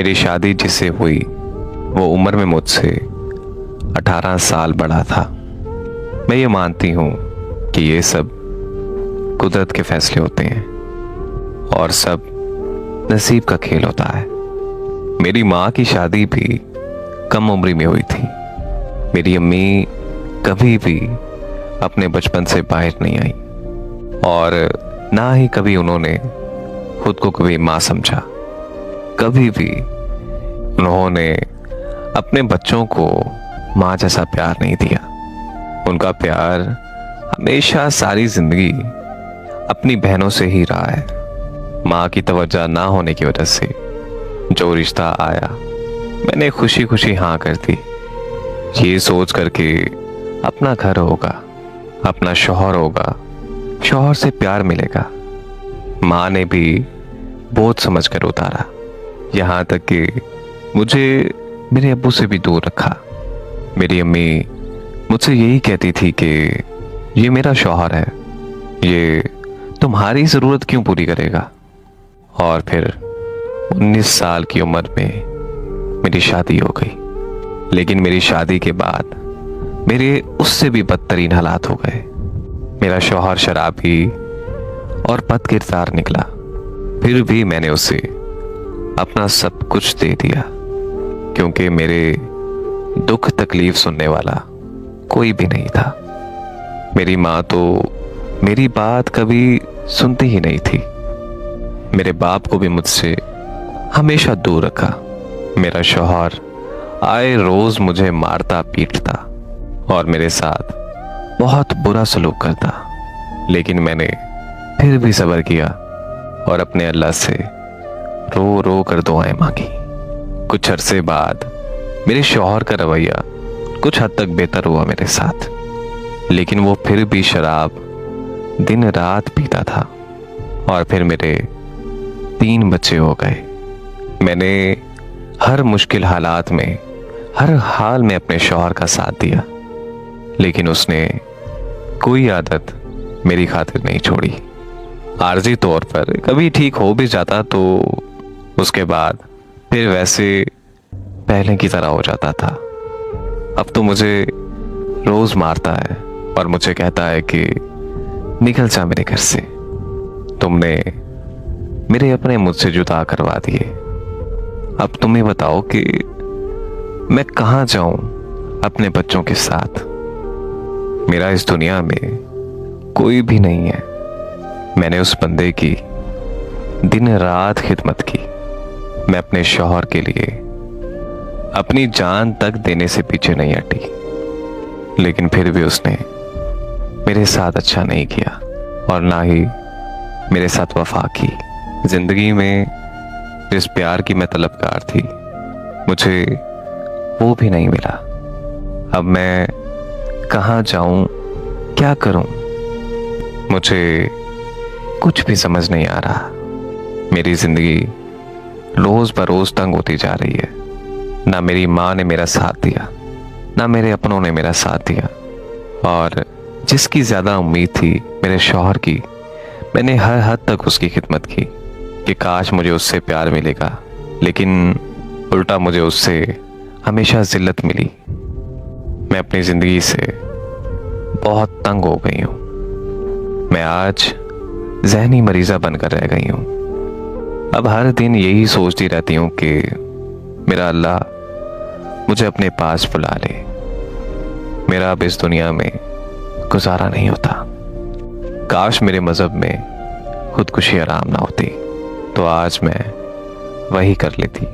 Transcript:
मेरी शादी जिससे हुई वो उम्र में मुझसे 18 साल बड़ा था। मैं ये मानती हूँ कि ये सब कुदरत के फैसले होते हैं और सब नसीब का खेल होता है। मेरी माँ की शादी भी कम उम्र में हुई थी। मेरी अम्मी कभी भी अपने बचपन से बाहर नहीं आई और ना ही कभी उन्होंने खुद को कभी माँ समझा। कभी भी उन्होंने अपने बच्चों को माँ जैसा प्यार नहीं दिया। उनका प्यार हमेशा सारी जिंदगी अपनी बहनों से ही रहा है। माँ की तवज्जो ना होने की वजह से जो रिश्ता आया मैंने खुशी खुशी हाँ कर दी, ये सोच करके अपना घर होगा, अपना शौहर होगा, शौहर से प्यार मिलेगा। माँ ने भी बहुत समझ कर उतारा, यहाँ तक कि मुझे मेरे अब्बू से भी दूर रखा। मेरी अम्मी मुझसे यही कहती थी कि ये मेरा शौहर है, ये तुम्हारी ज़रूरत क्यों पूरी करेगा। और फिर 19 साल की उम्र में मेरी शादी हो गई। लेकिन मेरी शादी के बाद मेरे उससे भी बदतरीन हालात हो गए। मेरा शौहर शराबी और बदकिरदार निकला। फिर भी मैंने उसे अपना सब कुछ दे दिया, क्योंकि मेरे दुख तकलीफ सुनने वाला कोई भी नहीं था। मेरी माँ तो मेरी बात कभी सुनती ही नहीं थी। मेरे बाप को भी मुझसे हमेशा दूर रखा। मेरा शौहर आए रोज मुझे मारता पीटता और मेरे साथ बहुत बुरा सलूक करता। लेकिन मैंने फिर भी सब्र किया और अपने अल्लाह से रो रो कर दुआएं मांगी। कुछ अरसे बाद मेरे शौहर का रवैया कुछ हद तक बेहतर हुआ मेरे साथ, लेकिन वो फिर भी शराब दिन रात पीता था। और फिर मेरे 3 बच्चे हो गए। मैंने हर मुश्किल हालात में, हर हाल में अपने शौहर का साथ दिया, लेकिन उसने कोई आदत मेरी खातिर नहीं छोड़ी। आर्जी तौर पर कभी ठीक हो भी जाता तो उसके बाद फिर वैसे पहले की तरह हो जाता था। अब तो मुझे रोज मारता है और मुझे कहता है कि निकल जा मेरे घर से, तुमने मेरे अपने मुझसे जुदा करवा दिए। अब तुम ही बताओ कि मैं कहाँ जाऊं अपने बच्चों के साथ। मेरा इस दुनिया में कोई भी नहीं है। मैंने उस बंदे की दिन रात खिदमत की। मैं अपने शौहर के लिए अपनी जान तक देने से पीछे नहीं हटी, लेकिन फिर भी उसने मेरे साथ अच्छा नहीं किया और ना ही मेरे साथ वफा की। जिंदगी में जिस प्यार की मैं तलबगार थी, मुझे वो भी नहीं मिला। अब मैं कहाँ जाऊं, क्या करूं, मुझे कुछ भी समझ नहीं आ रहा। मेरी जिंदगी रोज बरोज तंग होती जा रही है। ना मेरी माँ ने मेरा साथ दिया, ना मेरे अपनों ने मेरा साथ दिया, और जिसकी ज्यादा उम्मीद थी मेरे शौहर की, मैंने हर हद तक उसकी खिदमत की कि काश मुझे उससे प्यार मिलेगा, लेकिन उल्टा मुझे उससे हमेशा जिल्लत मिली। मैं अपनी जिंदगी से बहुत तंग हो गई हूँ। मैं आज जहनी मरीजा बनकर रह गई हूँ। अब हर दिन यही सोचती रहती हूँ कि मेरा अल्लाह मुझे अपने पास बुला ले। मेरा अब इस दुनिया में गुजारा नहीं होता। काश मेरे मजहब में खुदकुशी आराम ना होती, तो आज मैं वही कर लेती।